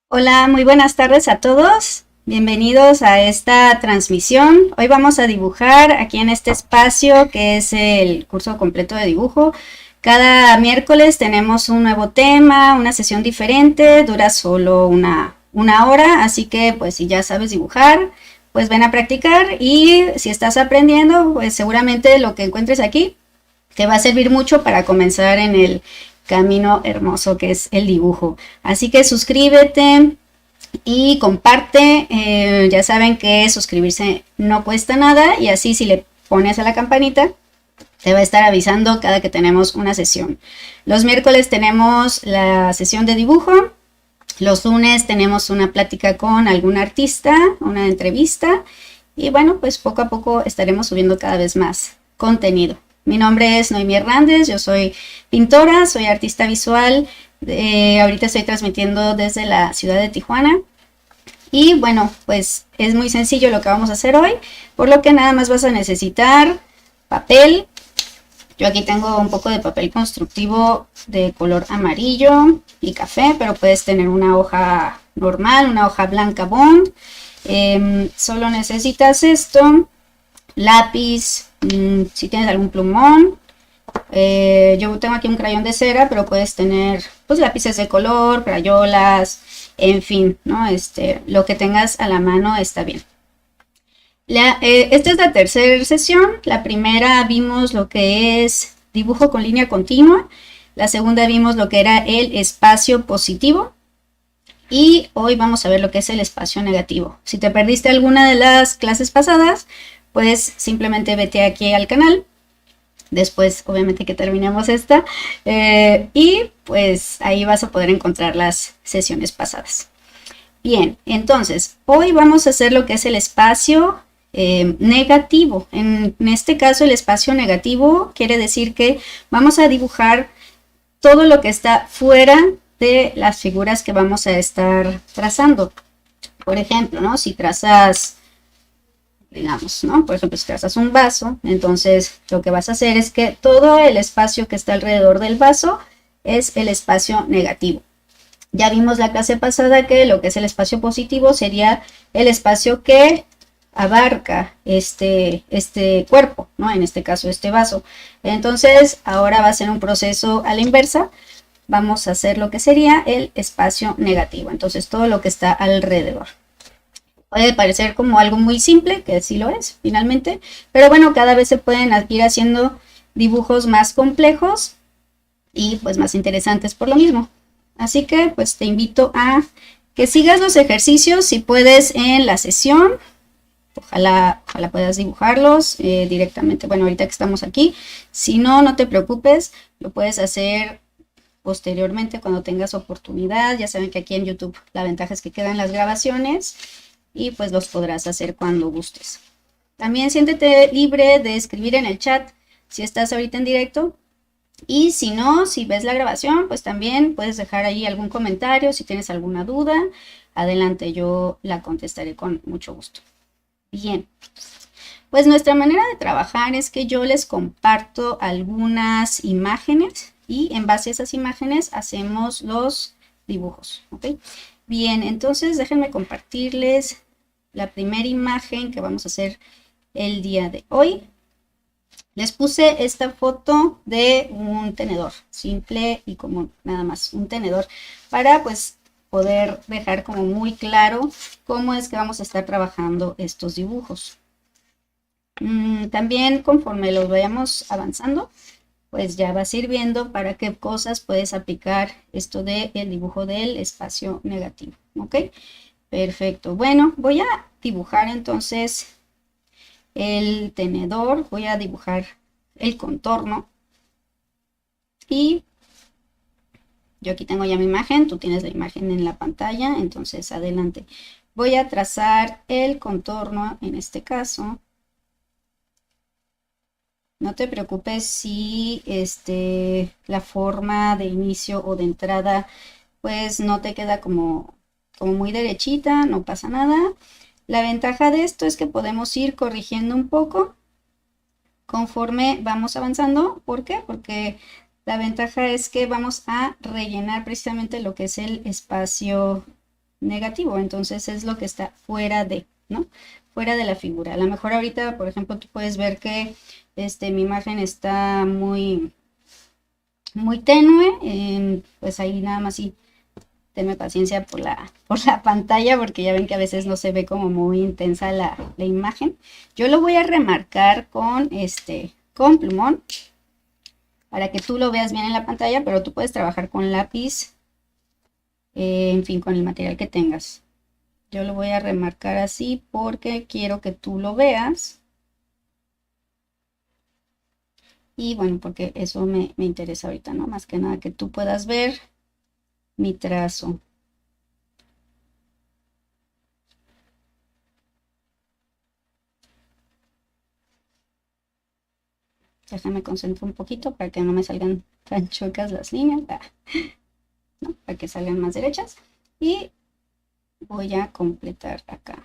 Hola, muy buenas tardes a todos. Bienvenidos a esta transmisión. Hoy vamos a dibujar aquí en este espacio que es el curso completo de dibujo. Cada miércoles tenemos un nuevo tema, una sesión diferente, dura solo una hora, así que pues si ya sabes dibujar, pues ven a practicar y si estás aprendiendo, pues seguramente lo que encuentres aquí te va a servir mucho para comenzar en el camino hermoso que es el dibujo. Así que suscríbete y comparte. Ya saben que suscribirse no cuesta nada y así si le pones a la campanita te va a estar avisando cada que tenemos una sesión. Los miércoles tenemos la sesión de dibujo. Los lunes tenemos una plática con algún artista, una entrevista. Y bueno, pues poco a poco estaremos subiendo cada vez más contenido. Mi nombre es Noemí Hernández, yo soy pintora, soy artista visual. Ahorita estoy transmitiendo desde la ciudad de Tijuana. Y bueno, pues es muy sencillo lo que vamos a hacer hoy, por lo que nada más vas a necesitar papel. Yo aquí tengo un poco de papel constructivo de color amarillo y café, pero puedes tener una hoja normal, una hoja blanca bond. Solo necesitas esto, lápiz, si tienes algún plumón. Yo tengo aquí un crayón de cera, pero puedes tener pues lápices de color, crayolas, en fin, ¿no? Lo que tengas a la mano está bien. Esta es la tercera sesión. La primera vimos lo que es dibujo con línea continua. La segunda vimos lo que era el espacio positivo. Y hoy vamos a ver lo que es el espacio negativo. Si te perdiste alguna de las clases pasadas, pues simplemente vete aquí al canal. Después, obviamente, que terminemos esta. Y pues ahí vas a poder encontrar las sesiones pasadas. Bien, entonces, hoy vamos a hacer lo que es el espacio negativo. En este caso, el espacio negativo quiere decir que vamos a dibujar todo lo que está fuera de las figuras que vamos a estar trazando. Por ejemplo, ¿no? Si trazas, digamos, ¿no? Por ejemplo, si trazas un vaso, entonces lo que vas a hacer es que todo el espacio que está alrededor del vaso es el espacio negativo. Ya vimos la clase pasada que lo que es el espacio positivo sería el espacio que abarca este cuerpo, ¿no? En este caso, este vaso. Entonces, ahora va a ser un proceso a la inversa. Vamos a hacer lo que sería el espacio negativo. Entonces, todo lo que está alrededor. Puede parecer como algo muy simple, que sí lo es, finalmente. Pero bueno, cada vez se pueden ir haciendo dibujos más complejos y pues más interesantes por lo mismo. Así que pues te invito a que sigas los ejercicios si puedes en la sesión. Ojalá puedas dibujarlos directamente, bueno, ahorita que estamos aquí. Si no, no te preocupes, lo puedes hacer posteriormente cuando tengas oportunidad. Ya saben que aquí en YouTube la ventaja es que quedan las grabaciones y pues los podrás hacer cuando gustes. También siéntete libre de escribir en el chat si estás ahorita en directo. Y si no, si ves la grabación, pues también puedes dejar ahí algún comentario. Si tienes alguna duda, adelante, yo la contestaré con mucho gusto. Bien, pues nuestra manera de trabajar es que yo les comparto algunas imágenes y en base a esas imágenes hacemos los dibujos, ¿ok? Bien, entonces déjenme compartirles la primera imagen que vamos a hacer el día de hoy. Les puse esta foto de un tenedor, simple y común, nada más, un tenedor, para pues poder dejar como muy claro cómo es que vamos a estar trabajando estos dibujos. También conforme los vayamos avanzando, pues ya vas a ir viendo para qué cosas puedes aplicar esto del dibujo del espacio negativo, ¿ok? Perfecto, bueno, voy a dibujar entonces el tenedor, voy a dibujar el contorno y yo aquí tengo ya mi imagen, tú tienes la imagen en la pantalla, entonces adelante. Voy a trazar el contorno en este caso. No te preocupes si la forma de inicio o de entrada pues no te queda como muy derechita, no pasa nada. La ventaja de esto es que podemos ir corrigiendo un poco conforme vamos avanzando. ¿Por qué? Porque la ventaja es que vamos a rellenar precisamente lo que es el espacio negativo, entonces es lo que está fuera de, ¿no? Fuera de la figura. A lo mejor ahorita, por ejemplo, tú puedes ver que mi imagen está muy, muy tenue, pues ahí nada más sí, tenme paciencia por la pantalla, porque ya ven que a veces no se ve como muy intensa la imagen. Yo lo voy a remarcar con plumón, para que tú lo veas bien en la pantalla, pero tú puedes trabajar con lápiz, en fin, con el material que tengas. Yo lo voy a remarcar así porque quiero que tú lo veas. Y bueno, porque eso me interesa ahorita, ¿no? Más que nada que tú puedas ver mi trazo. Déjame concentrar un poquito para que no me salgan tan chuecas las líneas, ¿no? Para que salgan más derechas. Y voy a completar acá.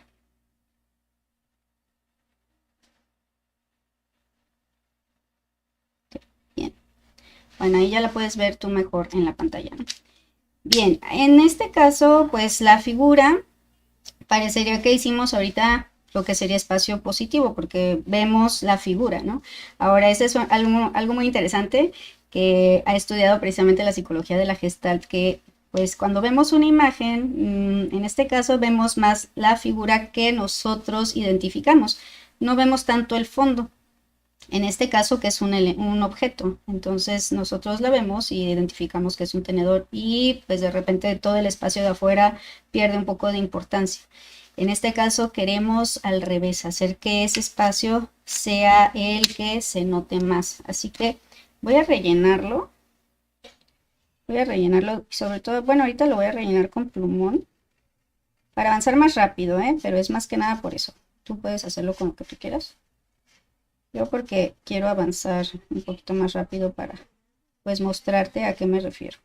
Bien. Bueno, ahí ya la puedes ver tú mejor en la pantalla, ¿no? Bien, en este caso, pues la figura parecería que hicimos ahorita lo que sería espacio positivo, porque vemos la figura, ¿no? Ahora, ese es algo muy interesante que ha estudiado precisamente la psicología de la Gestalt, que pues cuando vemos una imagen, en este caso vemos más la figura que nosotros identificamos, no vemos tanto el fondo. En este caso, que es un objeto, entonces nosotros la vemos y identificamos que es un tenedor y pues de repente todo el espacio de afuera pierde un poco de importancia. En este caso queremos al revés, hacer que ese espacio sea el que se note más. Así que voy a rellenarlo. Voy a rellenarlo y sobre todo, bueno, ahorita lo voy a rellenar con plumón para avanzar más rápido, pero es más que nada por eso. Tú puedes hacerlo con lo que tú quieras. Yo porque quiero avanzar un poquito más rápido para pues mostrarte a qué me refiero.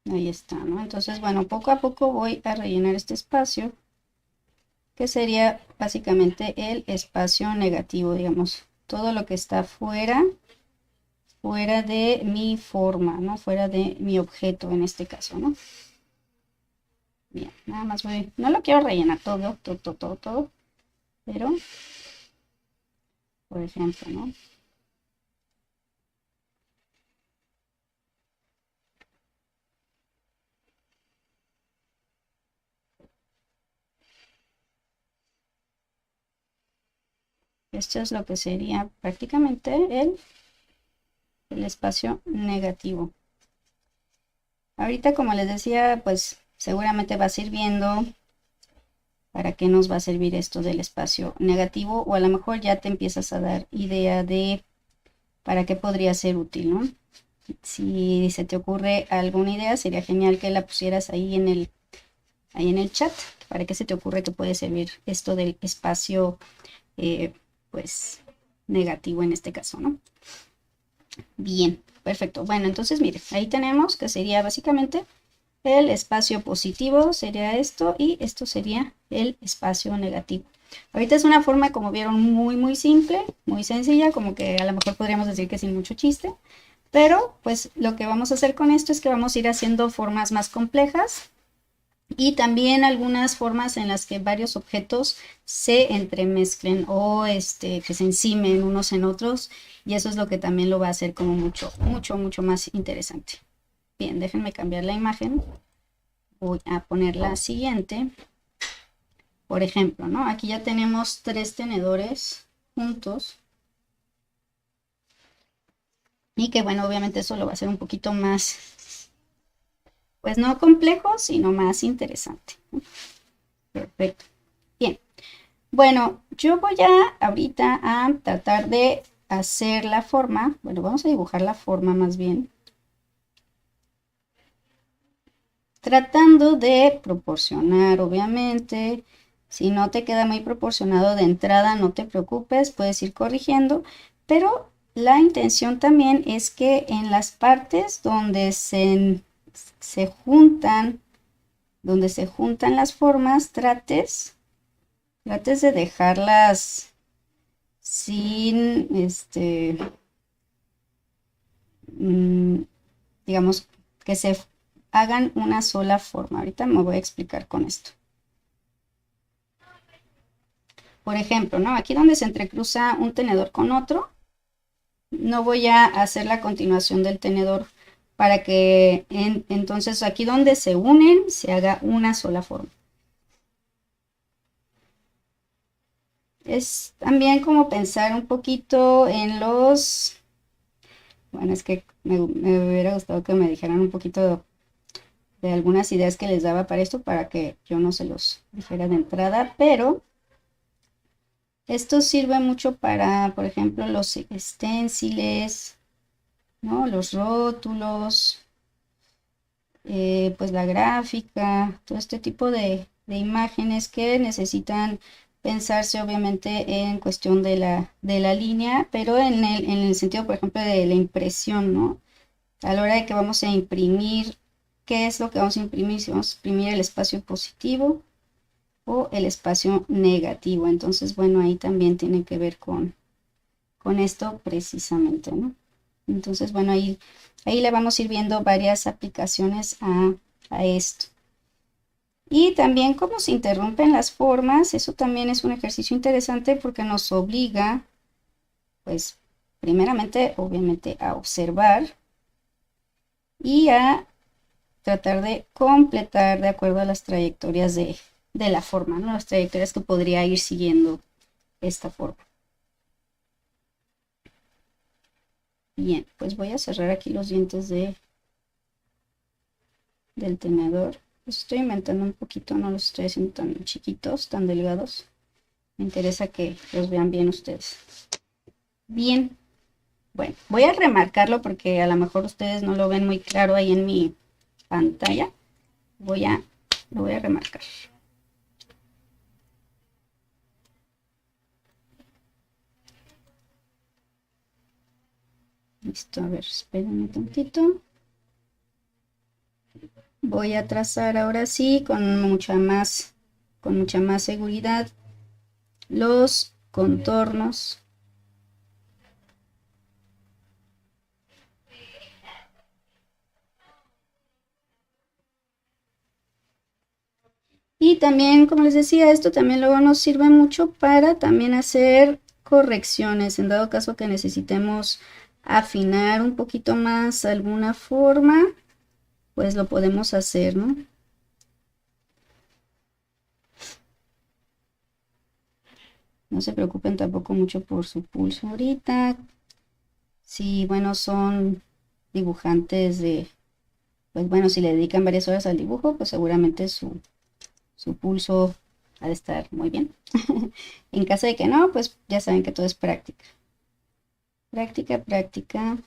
Ahí está, ¿no? Entonces, bueno, poco a poco voy a rellenar este espacio, que sería básicamente el espacio negativo, digamos, todo lo que está fuera de mi forma, ¿no? Fuera de mi objeto en este caso, ¿no? Bien, nada más no lo quiero rellenar todo, pero, por ejemplo, ¿no? Esto es lo que sería prácticamente el espacio negativo. Ahorita, como les decía, pues seguramente vas a ir viendo para qué nos va a servir esto del espacio negativo, o a lo mejor ya te empiezas a dar idea de para qué podría ser útil, ¿no? Si se te ocurre alguna idea, sería genial que la pusieras ahí en el chat. ¿Para qué se te ocurre que puede servir esto del espacio, pues, negativo en este caso, ¿no? Bien, perfecto. Bueno, entonces, mire, ahí tenemos que sería básicamente el espacio positivo, sería esto, y esto sería el espacio negativo. Ahorita es una forma, como vieron, muy simple, muy sencilla, como que a lo mejor podríamos decir que sin mucho chiste, pero pues lo que vamos a hacer con esto es que vamos a ir haciendo formas más complejas y también algunas formas en las que varios objetos se entremezclen o que se encimen unos en otros, y eso es lo que también lo va a hacer como mucho más interesante. Bien, déjenme cambiar la imagen. Voy a poner la siguiente. Por ejemplo, ¿no? Aquí ya tenemos 3 tenedores juntos. Y que bueno, obviamente eso lo va a hacer un poquito más, pues no complejo, sino más interesante. Perfecto. Bien. Bueno, yo voy ahorita a tratar de hacer la forma. Bueno, vamos a dibujar la forma más bien. Tratando de proporcionar, obviamente. Si no te queda muy proporcionado de entrada, no te preocupes, puedes ir corrigiendo, pero la intención también es que en las partes donde se juntan, las formas, trates de dejarlas sin, digamos, que se hagan una sola forma. Ahorita me voy a explicar con esto. Por ejemplo, ¿no? Aquí donde se entrecruza un tenedor con otro, no voy a hacer la continuación del tenedor para que entonces aquí donde se unen se haga una sola forma. Es también como pensar un poquito en los... Bueno, es que me hubiera gustado que me dijeran un poquito de algunas ideas que les daba para esto, para que yo no se los dijera de entrada, pero esto sirve mucho para, por ejemplo, los esténciles, ¿no? Los rótulos, pues la gráfica, todo este tipo de imágenes que necesitan pensarse obviamente en cuestión de la línea, pero en el sentido, por ejemplo, de la impresión, ¿no? A la hora de que vamos a imprimir, ¿qué es lo que vamos a imprimir? Si vamos a imprimir el espacio positivo o el espacio negativo. Entonces, bueno, ahí también tiene que ver con esto precisamente, ¿no? Entonces, bueno, ahí le vamos a ir viendo varias aplicaciones a esto. Y también cómo se interrumpen las formas, eso también es un ejercicio interesante porque nos obliga, pues, primeramente, obviamente, a observar y a tratar de completar de acuerdo a las trayectorias de la forma, ¿no? Las trayectorias que podría ir siguiendo esta forma. Bien, pues voy a cerrar aquí los dientes del tenedor. Los estoy inventando un poquito, no los estoy haciendo tan chiquitos, tan delgados. Me interesa que los vean bien ustedes. Bien, bueno, voy a remarcarlo porque a lo mejor ustedes no lo ven muy claro ahí en mi pantalla. Lo voy a remarcar. Listo, a ver, espérenme un tantito. Voy a trazar ahora sí con mucha más seguridad los contornos. Y también, como les decía, esto también luego nos sirve mucho para también hacer correcciones, en dado caso que necesitemos afinar un poquito más alguna forma, pues lo podemos hacer, ¿no? No se preocupen tampoco mucho por su pulso ahorita. Si, bueno, son dibujantes pues bueno, si le dedican varias horas al dibujo, pues seguramente su pulso ha de estar muy bien. En caso de que no, pues ya saben que todo es práctica. Práctica, práctica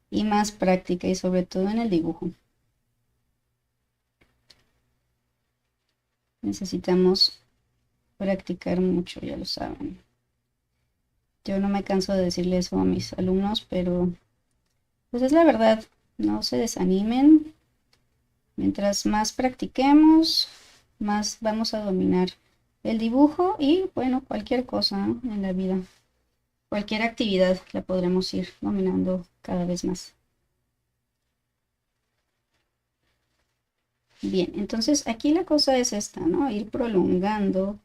y más práctica, y sobre todo en el dibujo. Necesitamos practicar mucho, ya lo saben. Yo no me canso de decirle eso a mis alumnos, pero pues es la verdad, no se desanimen. Mientras más practiquemos, más vamos a dominar el dibujo y bueno, cualquier cosa, ¿no? En la vida. Cualquier actividad la podremos ir dominando cada vez más. Bien, entonces aquí la cosa es esta, ¿no? Ir prolongando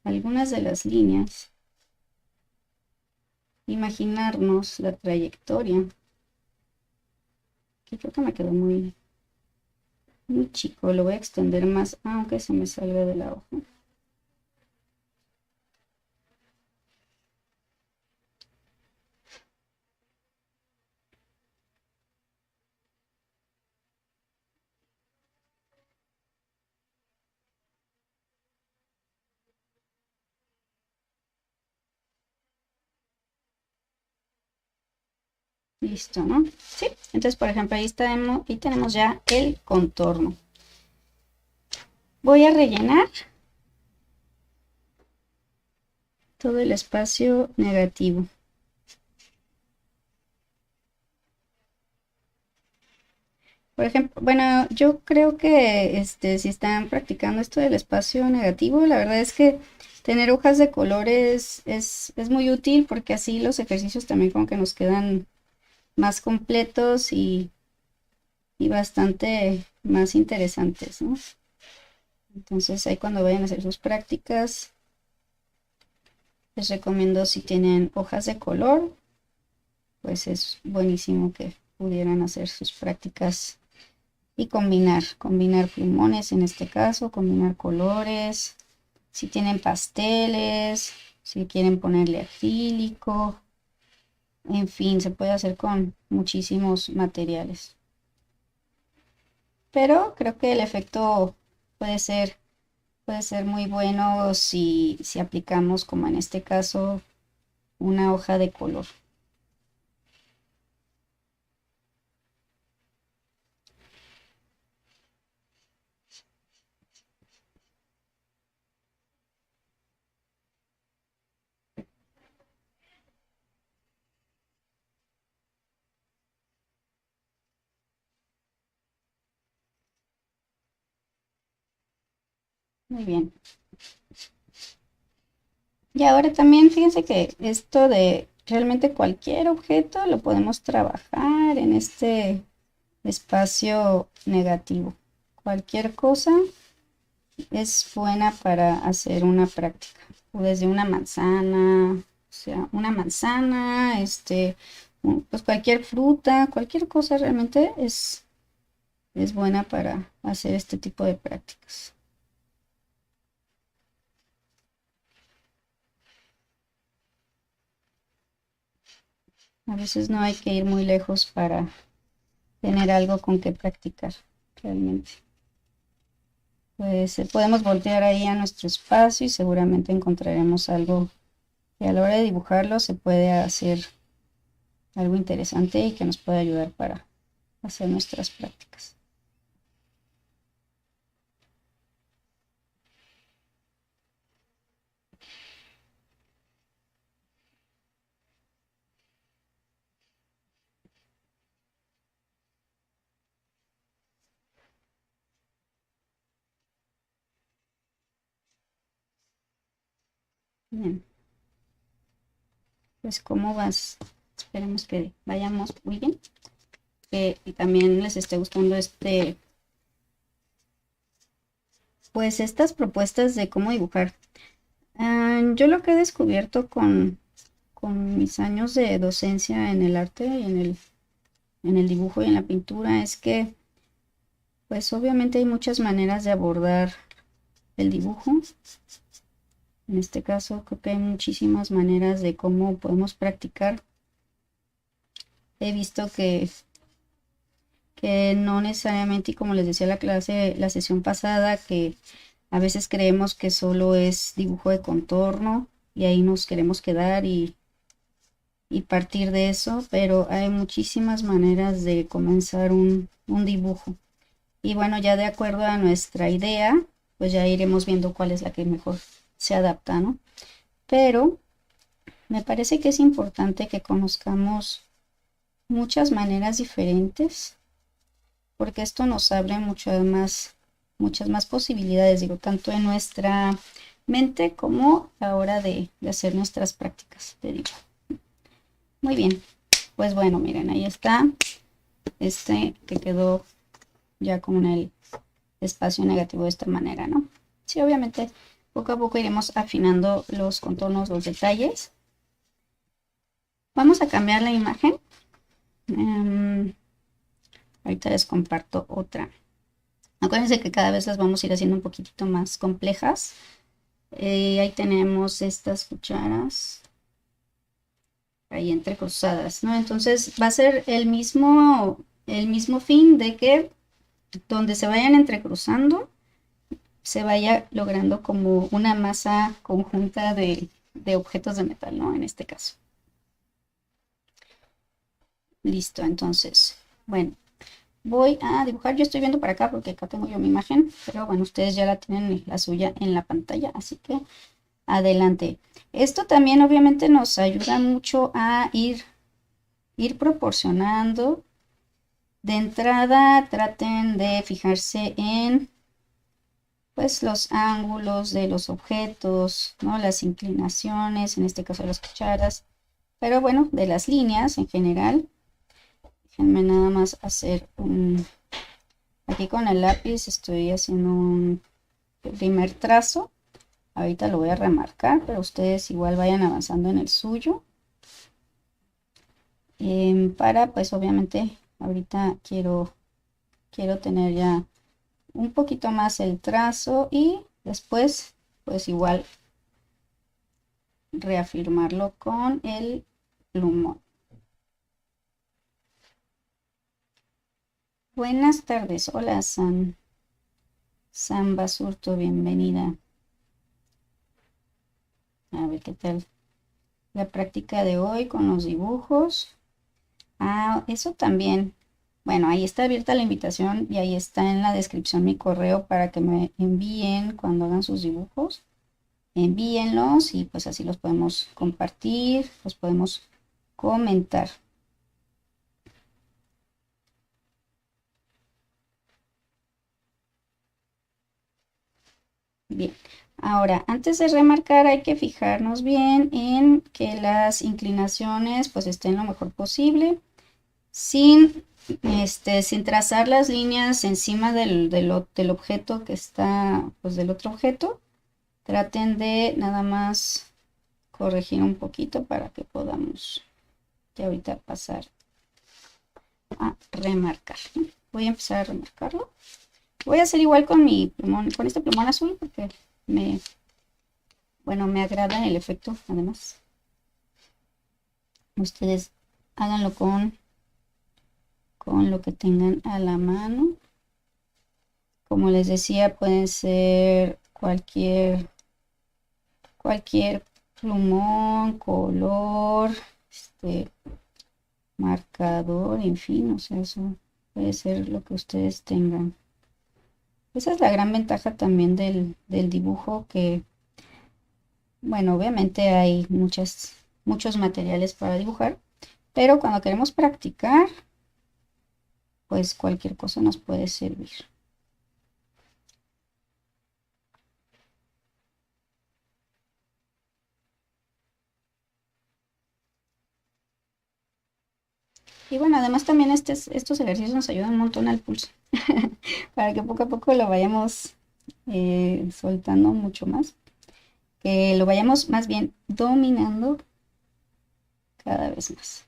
algunas de las líneas. Imaginarnos la trayectoria. Aquí creo que me quedó muy chico, lo voy a extender más, aunque se me salga de la hoja. Listo, ¿no? Sí, entonces por ejemplo ahí tenemos ya el contorno. Voy a rellenar todo el espacio negativo. Por ejemplo, bueno, yo creo que si están practicando esto del espacio negativo, la verdad es que tener hojas de colores es muy útil porque así los ejercicios también como que nos quedan más completos y bastante más interesantes, ¿no? Entonces ahí cuando vayan a hacer sus prácticas, les recomiendo si tienen hojas de color, pues es buenísimo que pudieran hacer sus prácticas y combinar plumones en este caso, combinar colores, si tienen pasteles, si quieren ponerle acrílico, en fin, se puede hacer con muchísimos materiales. Pero creo que el efecto puede ser, puede ser muy bueno si aplicamos, como en este caso, una hoja de color. Muy bien. Y ahora también fíjense que esto de realmente cualquier objeto lo podemos trabajar en este espacio negativo. Cualquier cosa es buena para hacer una práctica. O desde una manzana, o sea, una manzana, pues cualquier fruta, cualquier cosa realmente es buena para hacer este tipo de prácticas. A veces no hay que ir muy lejos para tener algo con que practicar realmente. Pues podemos voltear ahí a nuestro espacio y seguramente encontraremos algo que a la hora de dibujarlo se puede hacer algo interesante y que nos puede ayudar para hacer nuestras prácticas. Bien, pues ¿cómo vas? Esperemos que vayamos muy bien. Y también les esté gustando pues estas propuestas de cómo dibujar. Yo lo que he descubierto con mis años de docencia en el arte y en el dibujo y en la pintura es que pues obviamente hay muchas maneras de abordar el dibujo. En este caso creo que hay muchísimas maneras de cómo podemos practicar. He visto que no necesariamente, y como les decía la sesión pasada, que a veces creemos que solo es dibujo de contorno y ahí nos queremos quedar y partir de eso, pero hay muchísimas maneras de comenzar un dibujo. Y bueno, ya de acuerdo a nuestra idea, pues ya iremos viendo cuál es la que mejor se adapta, ¿no? Pero me parece que es importante que conozcamos muchas maneras diferentes, porque esto nos abre muchas más posibilidades, digo, tanto en nuestra mente como a la hora de hacer nuestras prácticas de dibujo. Muy bien, pues bueno, miren, ahí está este que quedó ya con el espacio negativo de esta manera, ¿no? Sí, obviamente poco a poco iremos afinando los contornos, los detalles. Vamos a cambiar la imagen. Ahorita les comparto otra. Acuérdense que cada vez las vamos a ir haciendo un poquitito más complejas. Ahí tenemos estas cucharas ahí entrecruzadas, ¿no? Entonces va a ser el mismo fin de que donde se vayan entrecruzando se vaya logrando como una masa conjunta de objetos de metal, ¿no? En este caso. Listo, entonces, bueno, voy a dibujar. Yo estoy viendo para acá porque acá tengo yo mi imagen, pero bueno, ustedes ya la tienen la suya en la pantalla, así que adelante. Esto también obviamente nos ayuda mucho a ir proporcionando. De entrada, traten de fijarse en pues los ángulos de los objetos, ¿no? Las inclinaciones, en este caso las cucharas, pero bueno, de las líneas en general. Déjenme nada más hacer un... Aquí con el lápiz estoy haciendo un primer trazo. Ahorita lo voy a remarcar, pero ustedes igual vayan avanzando en el suyo. Para, pues obviamente, ahorita quiero tener ya un poquito más el trazo y después, pues igual reafirmarlo con el plumón. Buenas tardes, hola San Basurto, bienvenida. A ver qué tal la práctica de hoy con los dibujos. Ah, eso también. Bueno, ahí está abierta la invitación y ahí está en la descripción mi correo para que me envíen cuando hagan sus dibujos. Envíenlos y pues así los podemos compartir, los podemos comentar. Bien, ahora antes de remarcar hay que fijarnos bien en que las inclinaciones pues estén lo mejor posible, sin trazar las líneas encima del objeto que está, pues del otro objeto. Traten de nada más corregir un poquito para que podamos ya ahorita pasar a remarcar, ¿no? Voy a empezar a remarcarlo. Voy a hacer igual con mi plumón, con este plumón azul porque bueno, me agrada el efecto. Además, ustedes háganlo con lo que tengan a la mano. Como les decía, pueden ser cualquier plumón, color, marcador, en fin, o sea, eso puede ser lo que ustedes tengan. Esa es la gran ventaja también del dibujo, que, bueno, obviamente hay muchos materiales para dibujar, pero cuando queremos practicar, pues cualquier cosa nos puede servir. Y bueno, además también estos ejercicios nos ayudan un montón al pulso, para que poco a poco lo vayamos soltando mucho más, que lo vayamos más bien dominando cada vez más.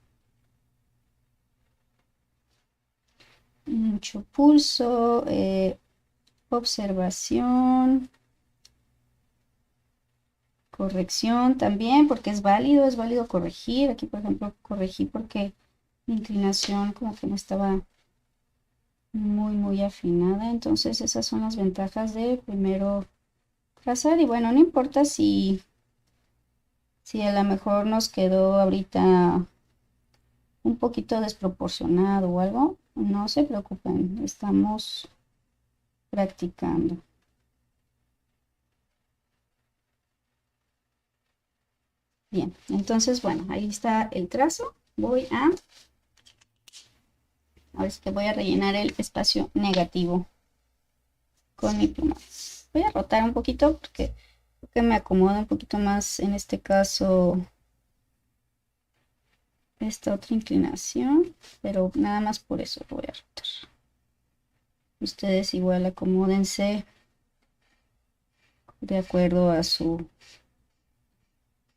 Mucho pulso, observación, corrección también, porque es válido corregir. Aquí, por ejemplo, corregí porque mi inclinación como que no estaba muy afinada. Entonces esas son las ventajas de primero trazar. Y bueno, no importa si a lo mejor nos quedó ahorita un poquito desproporcionado o algo, no se preocupen, estamos practicando. Bien, entonces bueno, ahí está el trazo. Ahora es que voy a rellenar el espacio negativo con mi pluma. Voy a rotar un poquito porque me acomoda un poquito más en este caso esta otra inclinación, pero nada más por eso lo voy a rotar. Ustedes igual acomódense de acuerdo a su,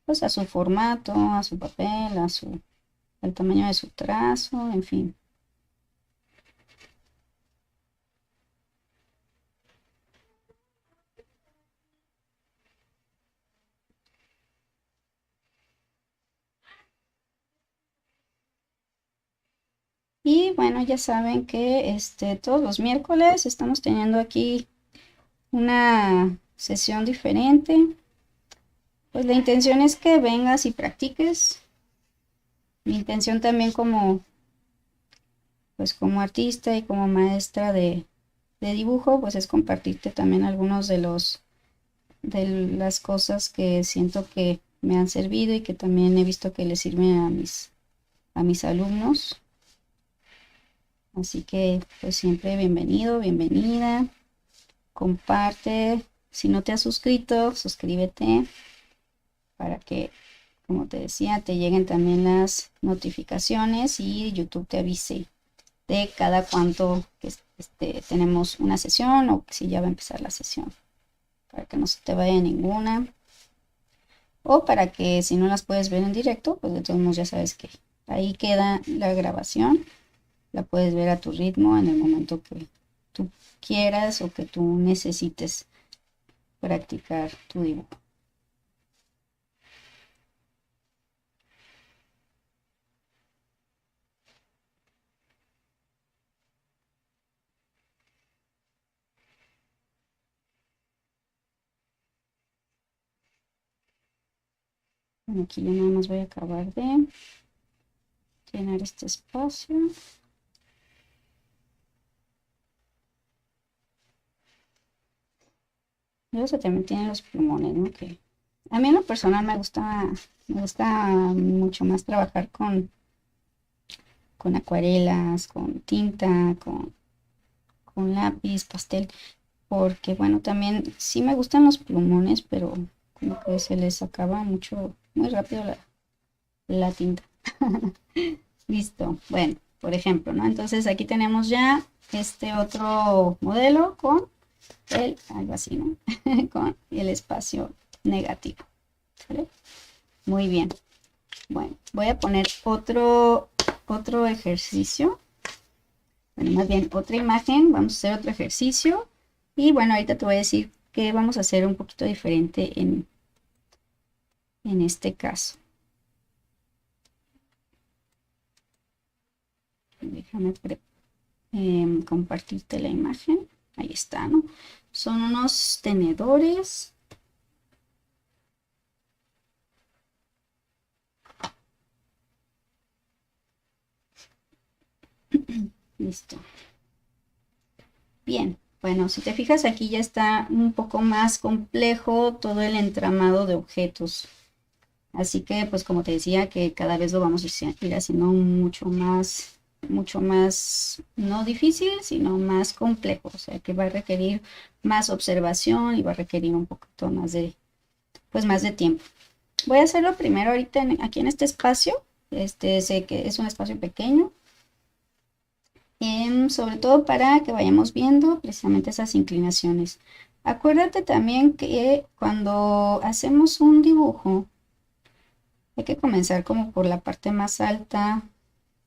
pues a su formato, a su papel, al tamaño de su trazo, en fin. Y bueno, ya saben que todos los miércoles estamos teniendo aquí una sesión diferente. Pues la intención es que vengas y practiques. Mi intención también como artista y como maestra de dibujo, pues es compartirte también algunos de las cosas que siento que me han servido y que también he visto que les sirven a mis alumnos. Así que pues siempre bienvenido, bienvenida. Comparte. Si no te has suscrito, suscríbete para que, como te decía, te lleguen también las notificaciones y YouTube te avise de cada cuánto que tenemos una sesión o si ya va a empezar la sesión, para que no se te vaya ninguna, o para que si no las puedes ver en directo, pues de todos modos ya sabes que ahí queda la grabación, la puedes ver a tu ritmo en el momento que tú quieras o que tú necesites practicar tu dibujo. Bueno, aquí yo nada más voy a acabar de llenar este espacio. Luego se también tienen los plumones, ¿no? Que a mí en lo personal me gusta mucho más trabajar con acuarelas, con tinta, con lápiz, pastel, porque bueno, también sí me gustan los plumones, pero como que se les acaba muy rápido la tinta. Listo, bueno, por ejemplo, ¿no? Entonces aquí tenemos ya este otro modelo con algo así, ¿no? Con el espacio negativo, ¿vale? Muy bien. Bueno, voy a poner otro ejercicio. Bueno, más bien otra imagen. Vamos a hacer otro ejercicio. Y bueno, ahorita te voy a decir que vamos a hacer un poquito diferente en este caso. Déjame compartirte la imagen. Ahí está, ¿no? Son unos tenedores. Listo. Bien, bueno, si te fijas aquí ya está un poco más complejo todo el entramado de objetos. Así que, pues como te decía, que cada vez lo vamos a ir haciendo mucho más, no difícil, sino más complejo. O sea, que va a requerir más observación y va a requerir un poquito más pues más de tiempo. Voy a hacerlo primero ahorita aquí en este espacio. Sé que es un espacio pequeño. Sobre todo para que vayamos viendo precisamente esas inclinaciones. Acuérdate también que cuando hacemos un dibujo, hay que comenzar como por la parte más alta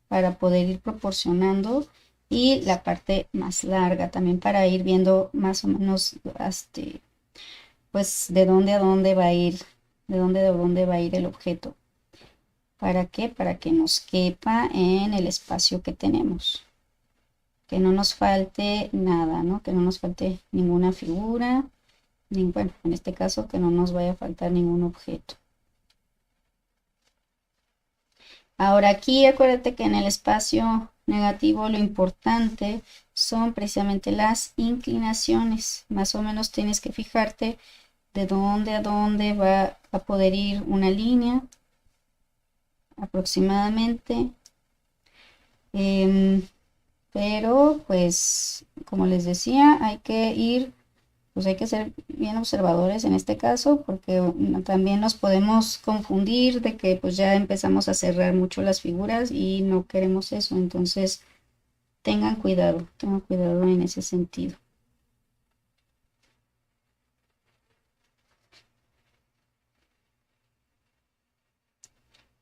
para poder ir proporcionando y la parte más larga también para ir viendo más o menos pues de dónde a dónde va a ir, de dónde a dónde va a ir el objeto. ¿Para qué? Para que nos quepa en el espacio que tenemos. Que no nos falte nada, ¿no? Que no nos falte ninguna figura, bueno, en este caso que no nos vaya a faltar ningún objeto. Ahora aquí acuérdate que en el espacio negativo lo importante son precisamente las inclinaciones. Más o menos tienes que fijarte de dónde a dónde va a poder ir una línea aproximadamente. Pero pues como les decía, hay que ser bien observadores en este caso, porque también nos podemos confundir de que pues ya empezamos a cerrar mucho las figuras y no queremos eso. Entonces tengan cuidado en ese sentido.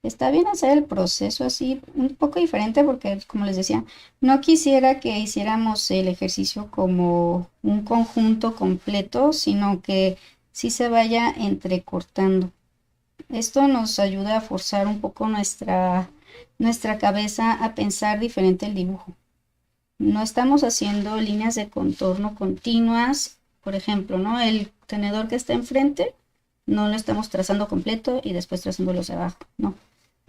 Está bien hacer el proceso así un poco diferente porque, como les decía, no quisiera que hiciéramos el ejercicio como un conjunto completo, sino que sí se vaya entrecortando. Esto nos ayuda a forzar un poco nuestra cabeza a pensar diferente el dibujo. No estamos haciendo líneas de contorno continuas, por ejemplo, ¿no? El tenedor que está enfrente no lo estamos trazando completo y después trazándolos de abajo, no.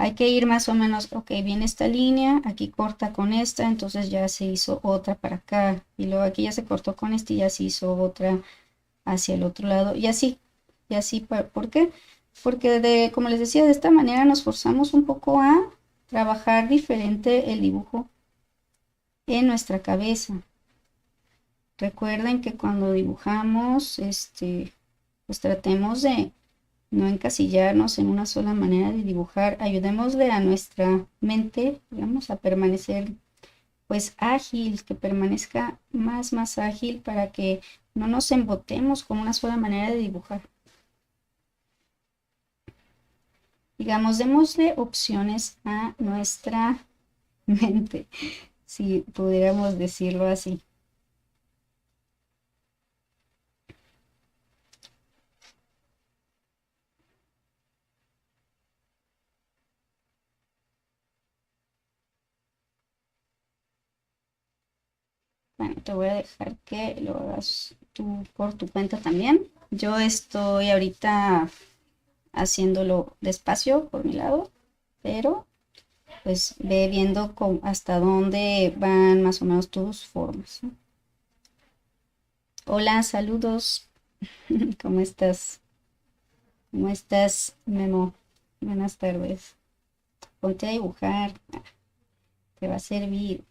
Hay que ir más o menos, ok, viene esta línea, aquí corta con esta, entonces ya se hizo otra para acá, y luego aquí ya se cortó con esta y ya se hizo otra hacia el otro lado, y así, ¿por qué? Porque como les decía, de esta manera nos forzamos un poco a trabajar diferente el dibujo en nuestra cabeza. Recuerden que cuando dibujamos, pues tratemos de no encasillarnos en una sola manera de dibujar. Ayudémosle a nuestra mente, digamos, a permanecer pues ágil, que permanezca más ágil para que no nos embotemos con una sola manera de dibujar. Digamos, démosle opciones a nuestra mente, si pudiéramos decirlo así. Bueno, te voy a dejar que lo hagas tú por tu cuenta también. Yo estoy ahorita haciéndolo despacio por mi lado, pero pues ve viendo hasta dónde van más o menos tus formas, ¿no? Hola, saludos. ¿Cómo estás? ¿Cómo estás, Memo? Buenas tardes. Ponte a dibujar, te va a servir.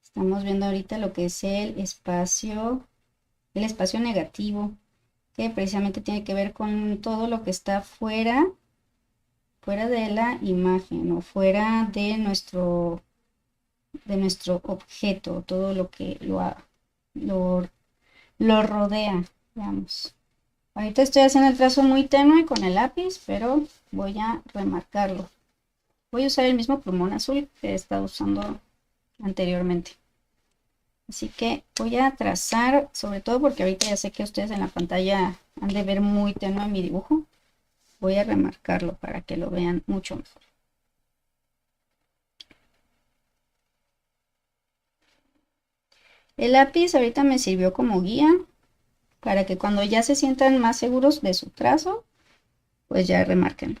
Estamos viendo ahorita lo que es el espacio negativo, que precisamente tiene que ver con todo lo que está fuera de la imagen o fuera de nuestro objeto, todo lo que lo, lo rodea, digamos. Ahorita estoy haciendo el trazo muy tenue con el lápiz, pero voy a remarcarlo. Voy a usar el mismo plumón azul que he estado usando anteriormente. Así que voy a trazar, sobre todo porque ahorita ya sé que ustedes en la pantalla han de ver muy tenue mi dibujo. Voy a remarcarlo para que lo vean mucho mejor. El lápiz ahorita me sirvió como guía para que cuando ya se sientan más seguros de su trazo, pues ya remarquen.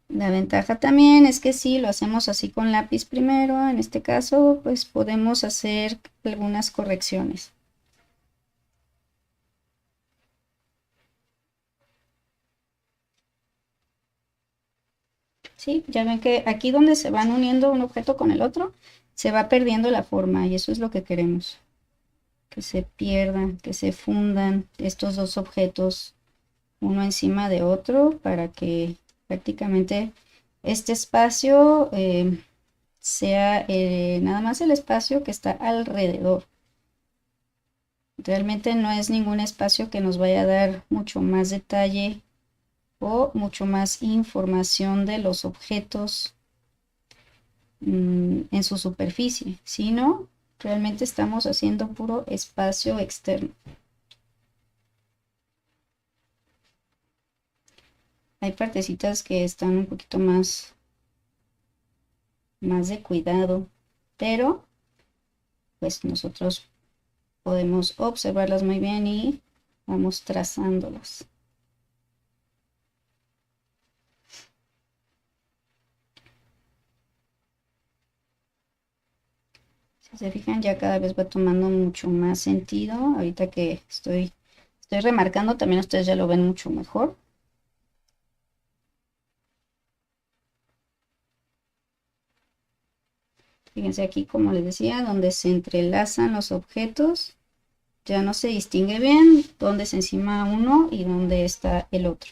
La ventaja también es que si lo hacemos así con lápiz primero, en este caso, pues podemos hacer algunas correcciones. Sí, ya ven que aquí donde se van uniendo un objeto con el otro, se va perdiendo la forma y eso es lo que queremos. Que se pierdan, que se fundan estos dos objetos uno encima de otro para que prácticamente este espacio sea nada más el espacio que está alrededor. Realmente no es ningún espacio que nos vaya a dar mucho más detalle o mucho más información de los objetos en su superficie, sino realmente estamos haciendo puro espacio externo. Hay partecitas que están un poquito más de cuidado, pero pues nosotros podemos observarlas muy bien y vamos trazándolas. Si se fijan, ya cada vez va tomando mucho más sentido. Ahorita que estoy remarcando, también ustedes ya lo ven mucho mejor. Fíjense aquí, como les decía, donde se entrelazan los objetos, ya no se distingue bien dónde es encima uno y dónde está el otro.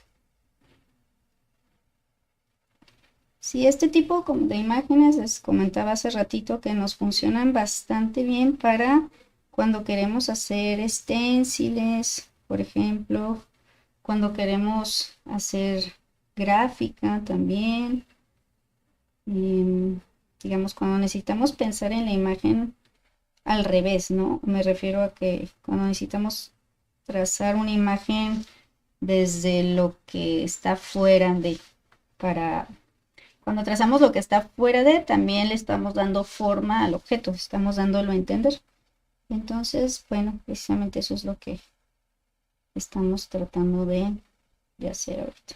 Sí, este tipo de imágenes, les comentaba hace ratito que nos funcionan bastante bien para cuando queremos hacer stenciles, por ejemplo, cuando queremos hacer gráfica también, digamos, cuando necesitamos pensar en la imagen al revés, ¿no? Me refiero a que cuando necesitamos trazar una imagen desde lo que está fuera de, para cuando trazamos lo que está fuera de, también le estamos dando forma al objeto, estamos dándolo a entender. Entonces, bueno, precisamente eso es lo que estamos tratando de hacer ahorita.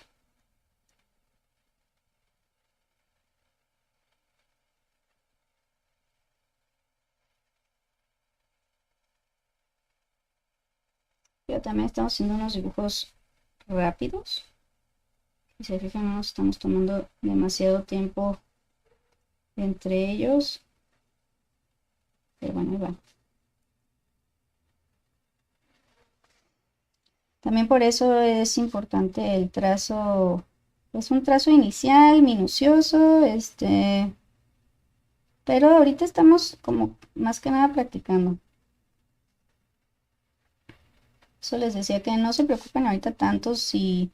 Pero también estamos haciendo unos dibujos rápidos. Si se fijan, no nos estamos tomando demasiado tiempo entre ellos. Pero bueno, ahí va. También por eso es importante el trazo pues un trazo inicial, minucioso, pero ahorita estamos como más que nada practicando. Eso les decía que no se preocupen ahorita tanto si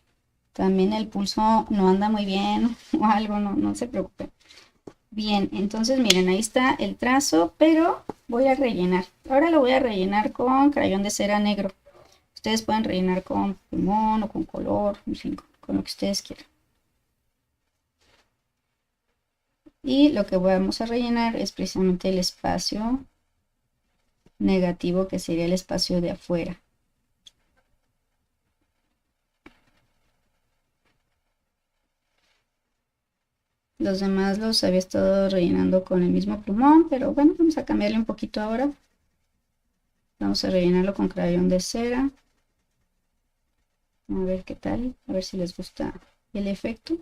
también el pulso no anda muy bien o algo, no se preocupen. Bien, entonces miren, ahí está el trazo, pero voy a rellenar. Ahora lo voy a rellenar con crayón de cera negro. Ustedes pueden rellenar con plumón o con color, en fin, con lo que ustedes quieran. Y lo que vamos a rellenar es precisamente el espacio negativo, que sería el espacio de afuera. Los demás los había estado rellenando con el mismo plumón, pero bueno, vamos a cambiarle un poquito ahora. Vamos a rellenarlo con crayón de cera. A ver qué tal, a ver si les gusta el efecto.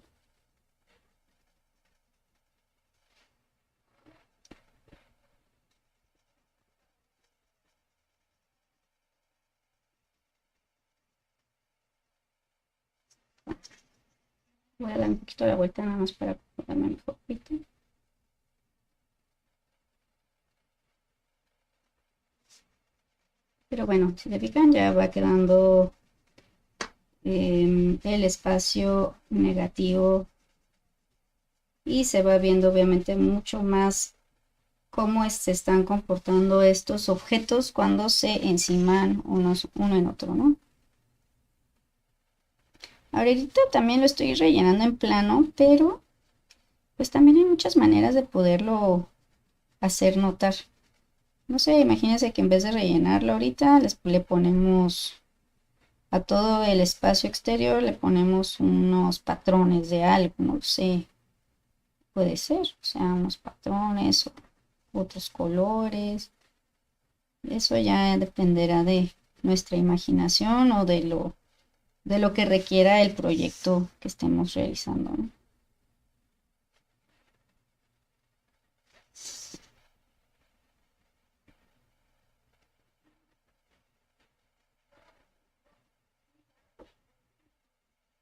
Voy a dar un poquito la vuelta nada más para ponerme mejor. Pero bueno, si se fijan ya va quedando el espacio negativo y se va viendo obviamente mucho más cómo se están comportando estos objetos cuando se enciman uno en otro, ¿no? Ahorita también lo estoy rellenando en plano, pero pues también hay muchas maneras de poderlo hacer notar. No sé, imagínense que en vez de rellenarlo ahorita, le ponemos a todo el espacio exterior, le ponemos unos patrones de algo, no sé, puede ser, o sea, unos patrones o otros colores. Eso ya dependerá de nuestra imaginación o de lo que requiera el proyecto que estemos realizando, ¿no?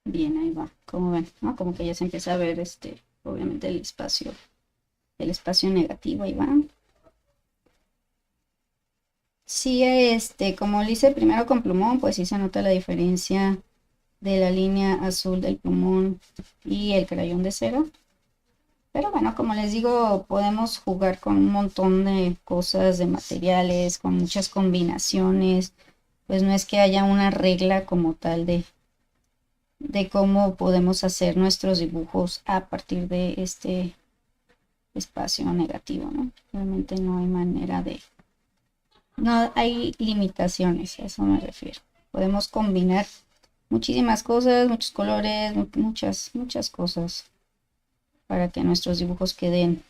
Bien, ahí va, como ven, ¿no? Como que ya se empieza a ver obviamente el espacio negativo, ahí va. Sí, como lo hice primero con plumón, pues sí se nota la diferencia de la línea azul del plumón y el crayón de cera. Pero bueno, como les digo, podemos jugar con un montón de cosas, de materiales, con muchas combinaciones. Pues no es que haya una regla como tal de cómo podemos hacer nuestros dibujos a partir de este espacio negativo, ¿no? Realmente no hay manera de... No hay limitaciones, a eso me refiero. Podemos combinar muchísimas cosas, muchos colores, muchas cosas para que nuestros dibujos queden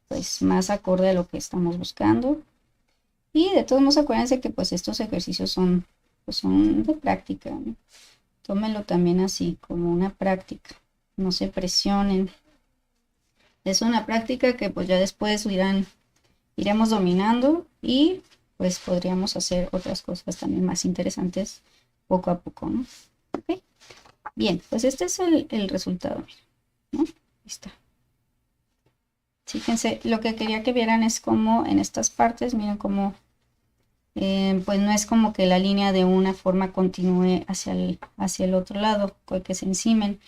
pues más acorde a lo que estamos buscando. Y de todos modos acuérdense que pues estos ejercicios son, pues, son de práctica, ¿no? Tómenlo también así, como una práctica. No se presionen. Es una práctica que pues ya después iremos dominando y pues podríamos hacer otras cosas también más interesantes poco a poco, ¿no? ¿Okay? Bien, pues este es el resultado, ¿no? Ahí está. Fíjense, lo que quería que vieran es como en estas partes, miren cómo pues no es como que la línea de una forma continúe hacia el otro lado, que se encimen.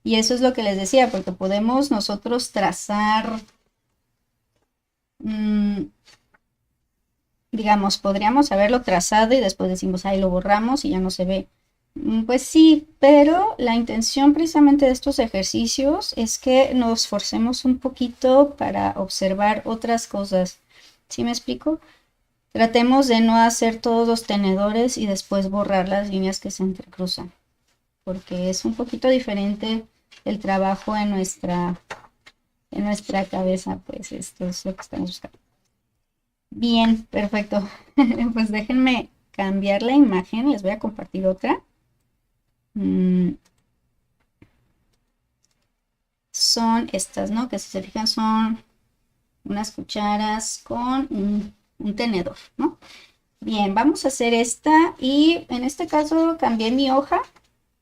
Y eso es lo que les decía, porque podemos nosotros trazar, digamos, podríamos haberlo trazado y después decimos, ahí lo borramos y ya no se ve. Pues sí, pero la intención precisamente de estos ejercicios es que nos forcemos un poquito para observar otras cosas. ¿Sí me explico? Tratemos de no hacer todos los tenedores y después borrar las líneas que se entrecruzan, porque es un poquito diferente el trabajo en nuestra cabeza, pues esto es lo que estamos buscando. Bien, perfecto. Pues déjenme cambiar la imagen, les voy a compartir otra. Son estas, ¿no? Que si se fijan son unas cucharas con un tenedor, ¿no? Bien, vamos a hacer esta y en este caso cambié mi hoja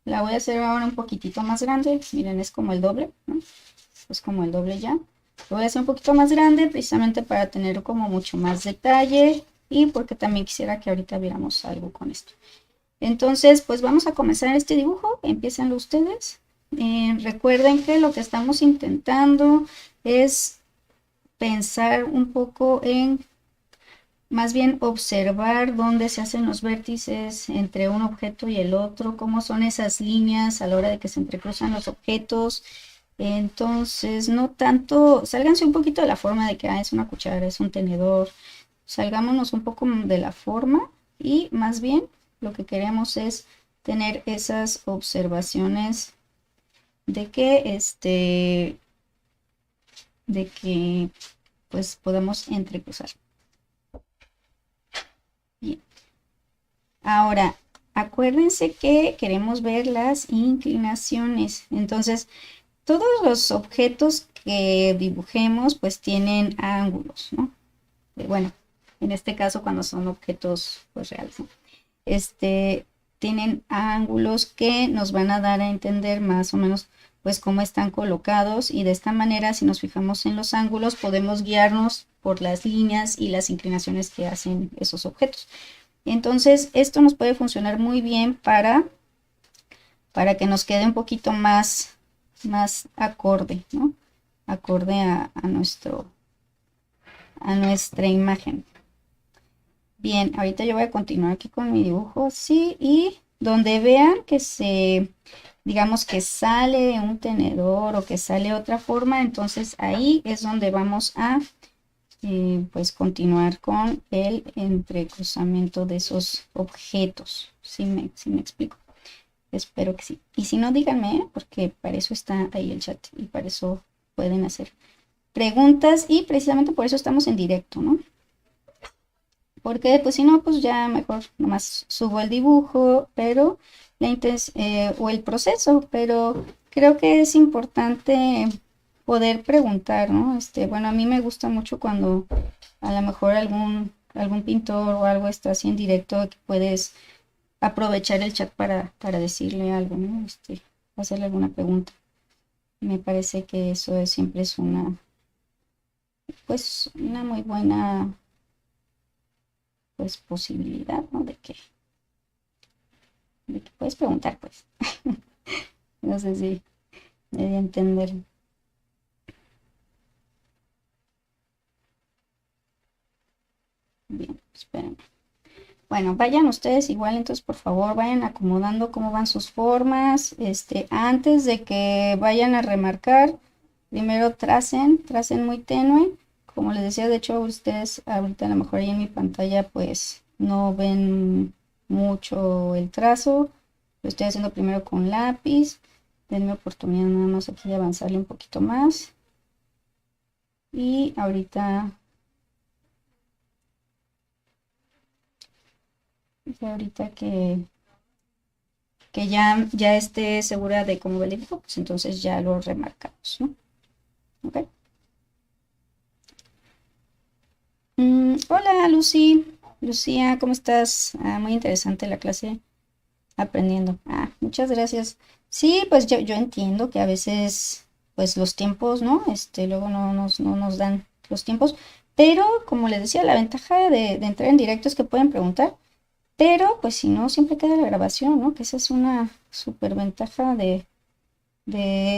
La voy a hacer ahora un poquitito más grande. Miren, es como el doble, ¿no? Es como el doble ya. Lo voy a hacer un poquito más grande precisamente para tener como mucho más detalle y porque también quisiera que ahorita viéramos algo con esto. Entonces, pues vamos a comenzar este dibujo. Empiécenlo ustedes. Recuerden que lo que estamos intentando es pensar un poco en, más bien observar dónde se hacen los vértices entre un objeto y el otro, cómo son esas líneas a la hora de que se entrecruzan los objetos. Entonces, no tanto, sálganse un poquito de la forma de que es una cuchara, es un tenedor. Salgámonos un poco de la forma y más bien lo que queremos es tener esas observaciones de que pues podamos entrecruzar. Bien. Ahora, acuérdense que queremos ver las inclinaciones. Entonces, todos los objetos que dibujemos pues tienen ángulos, ¿no? Bueno, en este caso cuando son objetos pues reales, ¿no? Tienen ángulos que nos van a dar a entender más o menos pues cómo están colocados y de esta manera si nos fijamos en los ángulos podemos guiarnos por las líneas y las inclinaciones que hacen esos objetos. Entonces esto nos puede funcionar muy bien para que nos quede un poquito más acorde, ¿no? Acorde a nuestra imagen. Bien, ahorita yo voy a continuar aquí con mi dibujo, sí, y donde vean que digamos que sale un tenedor o que sale otra forma, entonces ahí es donde vamos a pues continuar con el entrecruzamiento de esos objetos. ¿Sí me explico? Espero que sí. Y si no, díganme, porque para eso está ahí el chat y para eso pueden hacer preguntas y precisamente por eso estamos en directo, ¿no? Porque pues si no, pues ya mejor nomás subo el dibujo, pero o el proceso, pero creo que es importante poder preguntar, ¿no? Bueno, a mí me gusta mucho cuando a lo mejor algún pintor o algo está así en directo que puedes aprovechar el chat para decirle algo, ¿no? Hacerle alguna pregunta. Me parece que eso siempre es pues una muy buena pues posibilidad, ¿no? De que puedes preguntar, pues. No sé si me di a entender. Bien, esperen. Bueno, vayan ustedes igual, entonces por favor vayan acomodando cómo van sus formas. Antes de que vayan a remarcar, primero tracen muy tenue. Como les decía, de hecho ustedes ahorita a lo mejor ahí en mi pantalla pues no ven mucho el trazo. Lo estoy haciendo primero con lápiz. Denme oportunidad nada más aquí de avanzarle un poquito más. Y ahorita que ya esté segura de cómo va el dibujo, pues entonces ya lo remarcamos, ¿no? ¿Ok? Hola, Lucía, ¿cómo estás? Muy interesante la clase aprendiendo. Muchas gracias. Sí, pues yo entiendo que a veces, pues los tiempos, ¿no? Luego no nos dan los tiempos, pero como les decía, la ventaja de entrar en directo es que pueden preguntar. Pero, pues si no, siempre queda la grabación, ¿no? Que esa es una súper ventaja de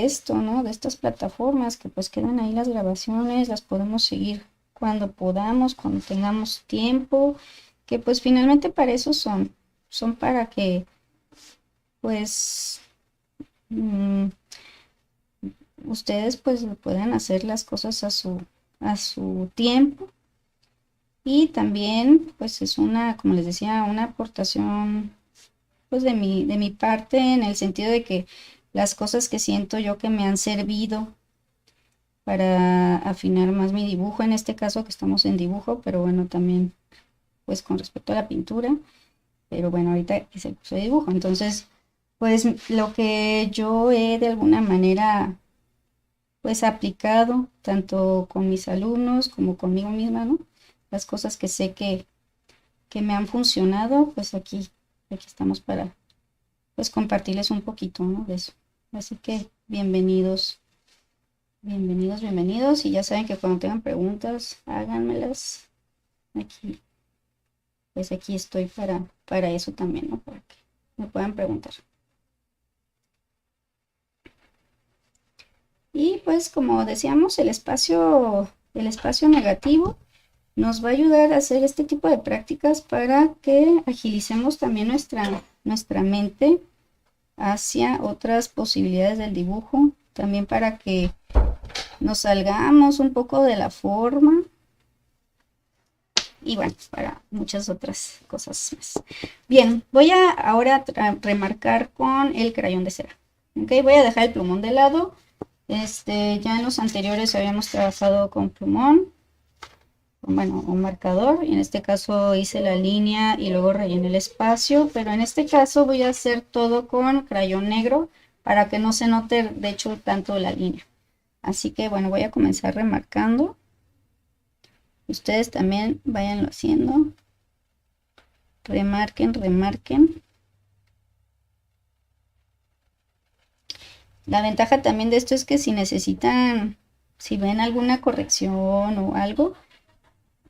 esto, ¿no? De estas plataformas, que pues quedan ahí las grabaciones, las podemos seguir cuando podamos, cuando tengamos tiempo, que pues finalmente para eso son para que, pues, ustedes pues puedan hacer las cosas a su tiempo. Y también, pues es como les decía, una aportación pues de mi parte en el sentido de que las cosas que siento yo que me han servido para afinar más mi dibujo, en este caso que estamos en dibujo, pero bueno, también pues con respecto a la pintura, pero bueno, ahorita es el curso de dibujo, entonces pues lo que yo he de alguna manera pues aplicado tanto con mis alumnos como conmigo misma, ¿no? Las cosas que sé que me han funcionado, pues aquí estamos pues compartirles un poquito, ¿no? De eso. Así que bienvenidos, bienvenidos, bienvenidos. Y ya saben que cuando tengan preguntas, háganmelas. Aquí, pues aquí estoy para eso también, ¿no? Para que me puedan preguntar. Y pues como decíamos, el espacio negativo nos va a ayudar a hacer este tipo de prácticas para que agilicemos también nuestra mente hacia otras posibilidades del dibujo, también para que nos salgamos un poco de la forma y bueno, para muchas otras cosas más. Bien, voy a ahora remarcar con el crayón de cera. Ok, voy a dejar el plumón de lado. Ya en los anteriores habíamos trabajado con plumón, bueno, un marcador, y en este caso hice la línea y luego rellené el espacio, pero en este caso voy a hacer todo con crayón negro para que no se note de hecho tanto la línea. Así que bueno, voy a comenzar remarcando. Ustedes también váyanlo haciendo. Remarquen, remarquen. La ventaja también de esto es que si necesitan, si ven alguna corrección o algo,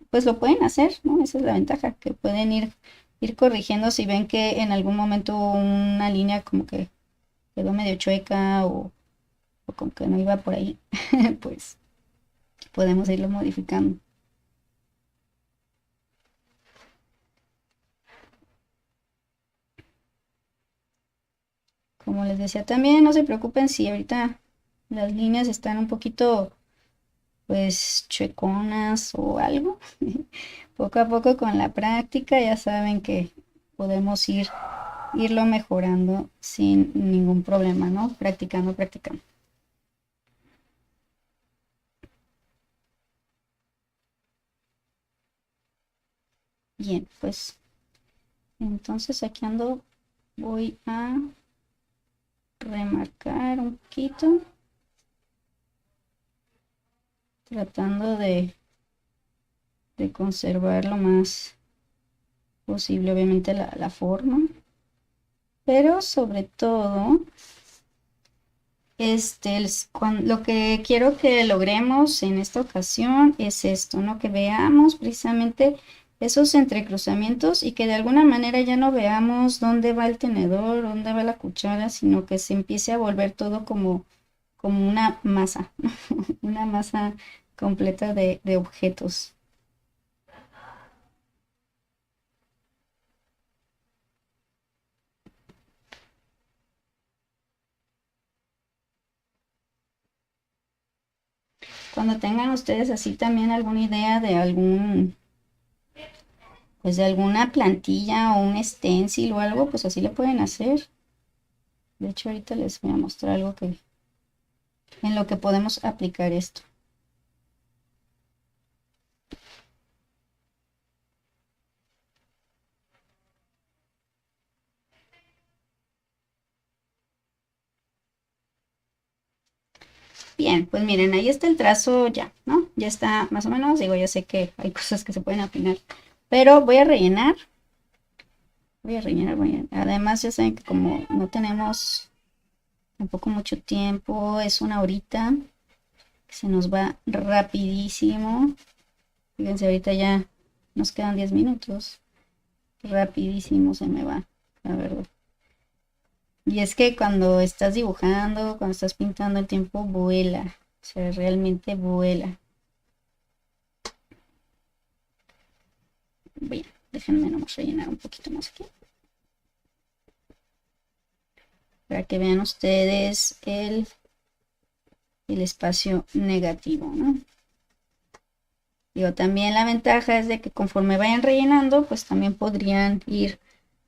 pues lo pueden hacer, ¿no? Esa es la ventaja, que pueden ir corrigiendo si ven que en algún momento una línea como que quedó medio chueca o como que no iba por ahí, pues podemos irlo modificando. Como les decía también, no se preocupen si ahorita las líneas están un poquito pues chueconas o algo. Poco a poco con la práctica ya saben que podemos irlo mejorando sin ningún problema, ¿no? Practicando, practicando. Bien, pues entonces aquí ando, voy a remarcar un poquito, tratando de conservar lo más posible, obviamente, la forma, pero sobre todo, lo que quiero que logremos en esta ocasión es esto, ¿no? Que veamos precisamente esos entrecruzamientos y que de alguna manera ya no veamos dónde va el tenedor, dónde va la cuchara, sino que se empiece a volver todo como una masa, una masa completa de objetos. Cuando tengan ustedes así también alguna idea de pues de alguna plantilla o un stencil o algo, pues así le pueden hacer. De hecho, ahorita les voy a mostrar algo en lo que podemos aplicar esto. Bien, pues miren, ahí está el trazo ya, ¿no? Ya está más o menos, digo, ya sé que hay cosas que se pueden afinar, pero voy a rellenar. Voy a rellenar, Además, ya saben que como no tenemos tampoco mucho tiempo, es una horita, que se nos va rapidísimo. Fíjense, ahorita ya nos quedan 10 minutos. Rapidísimo se me va, la verdad. Y es que cuando estás dibujando, cuando estás pintando, el tiempo vuela. O sea, realmente vuela. Bien, déjenme nomás rellenar un poquito más aquí. Para que vean ustedes el espacio negativo, ¿no? Digo, también la ventaja es de que conforme vayan rellenando, pues también podrían ir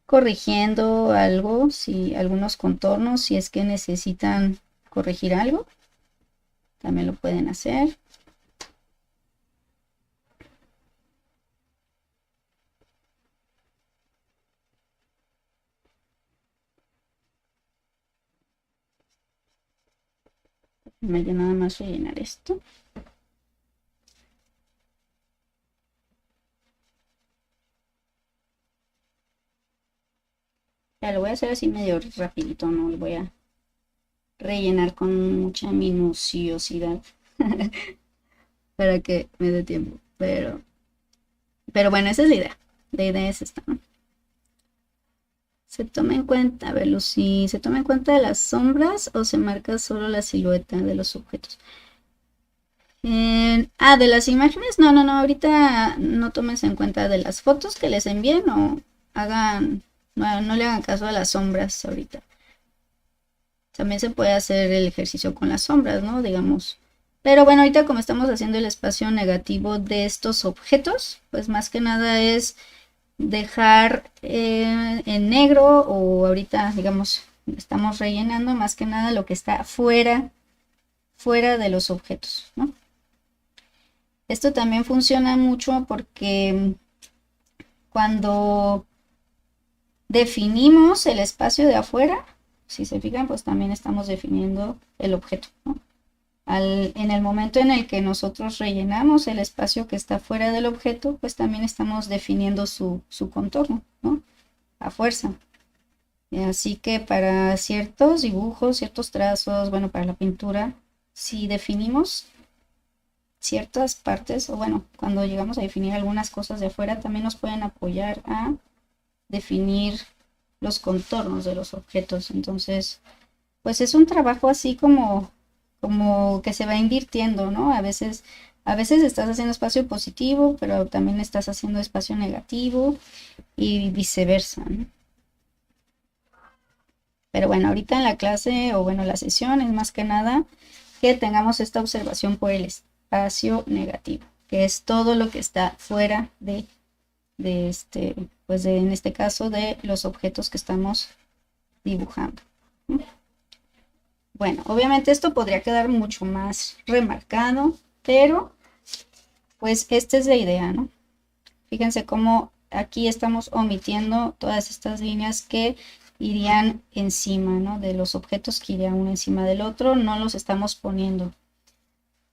corrigiendo algo, si algunos contornos, si es que necesitan corregir algo, también lo pueden hacer. Me voy a nada más rellenar esto. sea, lo voy a hacer así medio rapidito, no lo voy a rellenar con mucha minuciosidad para que me dé tiempo. Pero bueno, esa es la idea. La idea es esta, ¿no? Se toma en cuenta, a ver, Lucy, ¿se toma en cuenta de las sombras o se marca solo la silueta de los objetos? De las imágenes, no, ahorita no tomes en cuenta de las fotos que les envíen o hagan, no le hagan caso a las sombras ahorita. También se puede hacer el ejercicio con las sombras, ¿no? Digamos. Pero bueno, ahorita como estamos haciendo el espacio negativo de estos objetos, pues más que nada es dejar en negro o ahorita, digamos, estamos rellenando más que nada lo que está fuera de los objetos, ¿no? Esto también funciona mucho porque cuando definimos el espacio de afuera, si se fijan, pues también estamos definiendo el objeto, ¿no? En el momento en el que nosotros rellenamos el espacio que está fuera del objeto, pues también estamos definiendo su contorno, ¿no? A fuerza. Así que para ciertos dibujos, ciertos trazos, bueno, para la pintura, si definimos ciertas partes, o bueno, cuando llegamos a definir algunas cosas de afuera, también nos pueden apoyar a definir los contornos de los objetos. Entonces, pues es un trabajo así como que se va invirtiendo, ¿no? A veces estás haciendo espacio positivo, pero también estás haciendo espacio negativo y viceversa, ¿no? Pero bueno, ahorita en la clase o bueno, la sesión es más que nada que tengamos esta observación por el espacio negativo, que es todo lo que está fuera de pues en este caso de los objetos que estamos dibujando. Bueno, obviamente esto podría quedar mucho más remarcado, pero pues esta es la idea, ¿no? Fíjense cómo aquí estamos omitiendo todas estas líneas que irían encima, ¿no? De los objetos que irían uno encima del otro, no los estamos poniendo.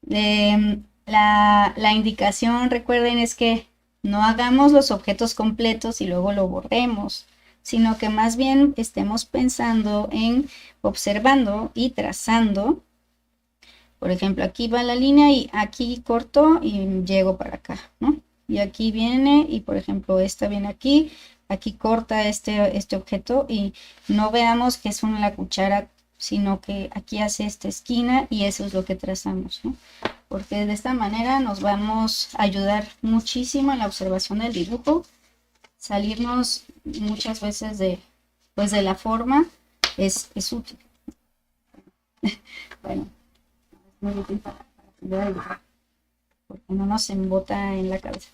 La indicación, recuerden, es que no hagamos los objetos completos y luego lo borremos, sino que más bien estemos pensando en observando y trazando. Por ejemplo, aquí va la línea y aquí corto y llego para acá, ¿no? Y aquí viene y por ejemplo esta viene aquí corta este objeto y no veamos que es la cuchara, sino que aquí hace esta esquina y eso es lo que trazamos, ¿no? Porque de esta manera nos vamos a ayudar muchísimo en la observación del dibujo. Salirnos muchas veces de la forma es útil. Bueno, es muy útil para aprender a dibujar, porque no nos embota en la cabeza.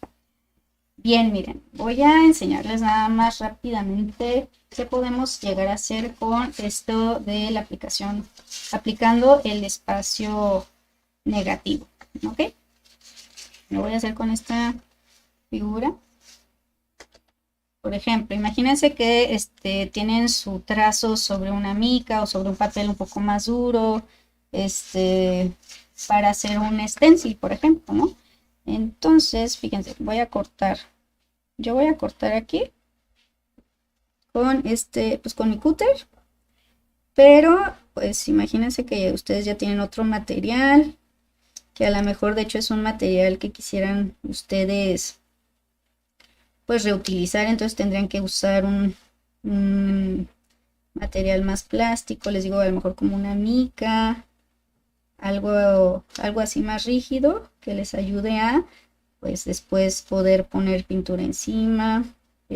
Bien, miren, voy a enseñarles nada más rápidamente qué podemos llegar a hacer con esto de la aplicación, aplicando el espacio negativo, ¿ok? Lo voy a hacer con esta figura. Por ejemplo, imagínense que tienen su trazo sobre una mica o sobre un papel un poco más duro, para hacer un stencil, por ejemplo, ¿no? Entonces, fíjense, yo voy a cortar aquí con pues con mi cúter, pero pues imagínense que ustedes ya tienen otro material, que a lo mejor de hecho es un material que quisieran ustedes pues reutilizar, entonces tendrían que usar un material más plástico, les digo, a lo mejor como una mica, algo así más rígido que les ayude a pues después poder poner pintura encima,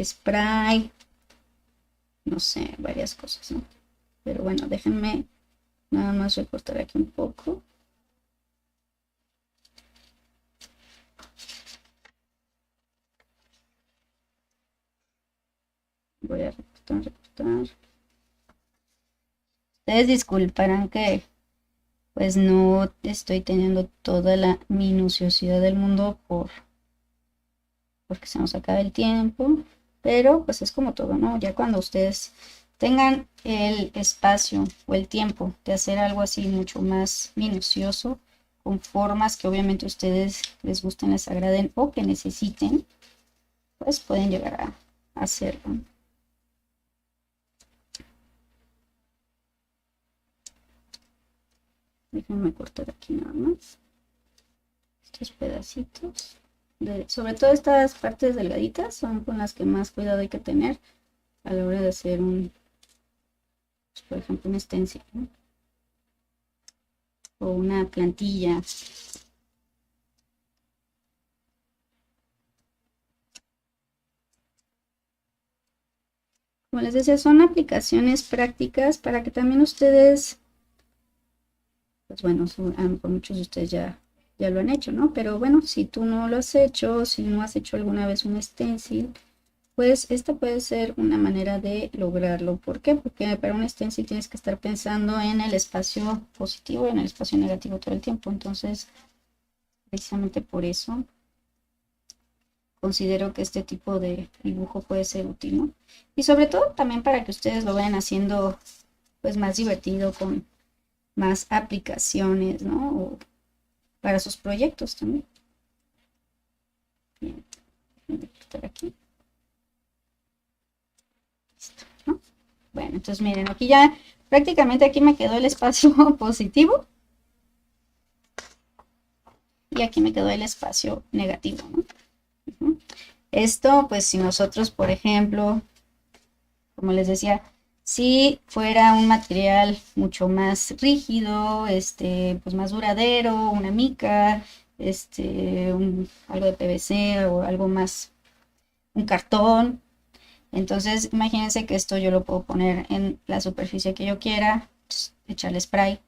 spray, no sé, varias cosas, ¿no? Pero bueno, déjenme nada más recortar aquí un poco. Voy a recortar. Ustedes disculparán que pues no estoy teniendo toda la minuciosidad del mundo porque se nos acaba el tiempo, pero pues es como todo, ¿no? Ya cuando ustedes tengan el espacio o el tiempo de hacer algo así mucho más minucioso, con formas que obviamente a ustedes les gusten, les agraden o que necesiten, pues pueden llegar a hacerlo. Déjenme cortar aquí nada más estos pedacitos. Sobre todo estas partes delgaditas son con las que más cuidado hay que tener a la hora de hacer un, pues, por ejemplo, un stencil, ¿no? O una plantilla. Como les decía, son aplicaciones prácticas para que también ustedes, pues bueno, a lo mejor muchos de ustedes ya lo han hecho, ¿no? Pero bueno, si tú no lo has hecho, si no has hecho alguna vez un stencil, pues esta puede ser una manera de lograrlo. ¿Por qué? Porque para un stencil tienes que estar pensando en el espacio positivo y en el espacio negativo todo el tiempo. Entonces, precisamente por eso considero que este tipo de dibujo puede ser útil, ¿no? Y sobre todo también para que ustedes lo vayan haciendo pues más divertido, con más aplicaciones, ¿no? O para sus proyectos también. Bien, voy a quitar aquí. Listo, ¿no? Bueno, entonces miren, aquí ya prácticamente aquí me quedó el espacio positivo. Y aquí me quedó el espacio negativo, ¿no? Esto, pues si nosotros, por ejemplo, como les decía, si fuera un material mucho más rígido, pues más duradero, una mica, algo de PVC o algo más, un cartón. Entonces, imagínense que esto yo lo puedo poner en la superficie que yo quiera, echarle spray.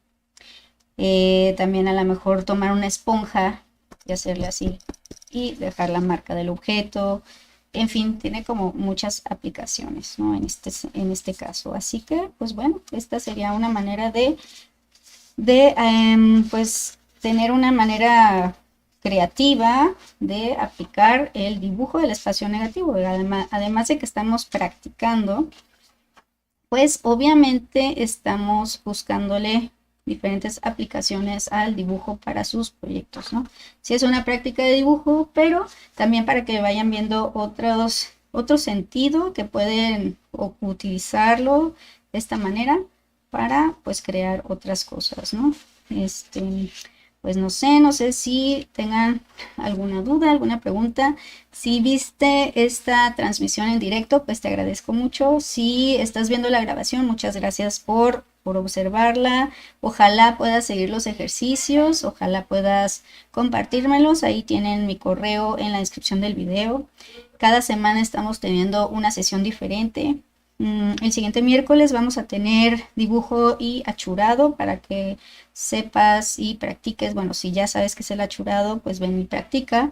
También a lo mejor tomar una esponja y hacerle así y dejar la marca del objeto. En fin, tiene como muchas aplicaciones, ¿no? En este caso. Así que, pues bueno, esta sería una manera de pues, tener una manera creativa de aplicar el dibujo del espacio negativo. Además de que estamos practicando, pues obviamente estamos buscándole diferentes aplicaciones al dibujo para sus proyectos, ¿no? Sí es una práctica de dibujo, pero también para que vayan viendo otro sentido que pueden utilizarlo de esta manera para pues crear otras cosas, ¿no? Pues no sé si tengan alguna duda, alguna pregunta. Si viste esta transmisión en directo, pues te agradezco mucho. Si estás viendo la grabación, muchas gracias por observarla. Ojalá puedas seguir los ejercicios, ojalá puedas compartírmelos. Ahí tienen mi correo en la descripción del video. Cada semana estamos teniendo una sesión diferente. El siguiente miércoles vamos a tener dibujo y achurado para que sepas y practiques. Bueno, si ya sabes qué es el achurado, pues ven y practica.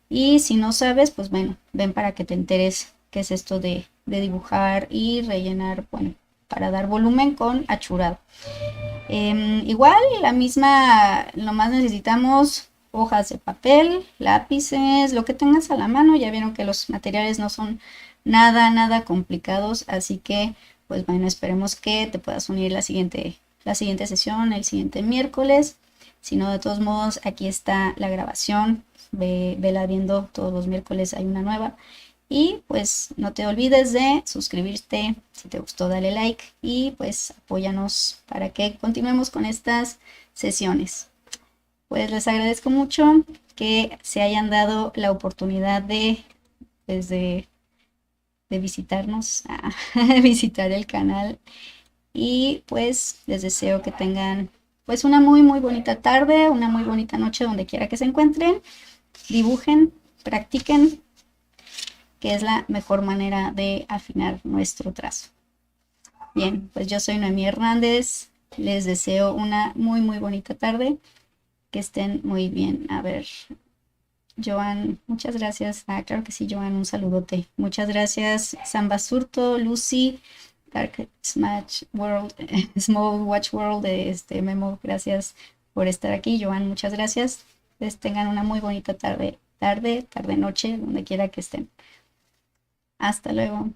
Y si no sabes, pues bueno, ven para que te enteres qué es esto de dibujar y rellenar, bueno, para dar volumen con achurado. Igual, nomás necesitamos hojas de papel, lápices, lo que tengas a la mano. Ya vieron que los materiales no son nada complicados, así que pues bueno, esperemos que te puedas unir la siguiente sesión, el siguiente miércoles. Si no, de todos modos, aquí está la grabación, vela viendo, todos los miércoles hay una nueva. Y pues no te olvides de suscribirte, si te gustó dale like y pues apóyanos para que continuemos con estas sesiones. Pues les agradezco mucho que se hayan dado la oportunidad pues, de visitarnos, visitar el canal, y pues les deseo que tengan pues una muy bonita tarde, una muy bonita noche donde quiera que se encuentren. Dibujen, practiquen, que es la mejor manera de afinar nuestro trazo. Bien, pues yo soy Noemí Hernández, les deseo una muy bonita tarde, que estén muy bien. A ver, Joan, muchas gracias. Claro que sí, Joan, un saludote. Muchas gracias, Samba Surto, Lucy, Dark Smash World, Small Watch World, Memo, gracias por estar aquí. Joan, muchas gracias. Les tengan una muy bonita tarde, noche, donde quiera que estén. Hasta luego.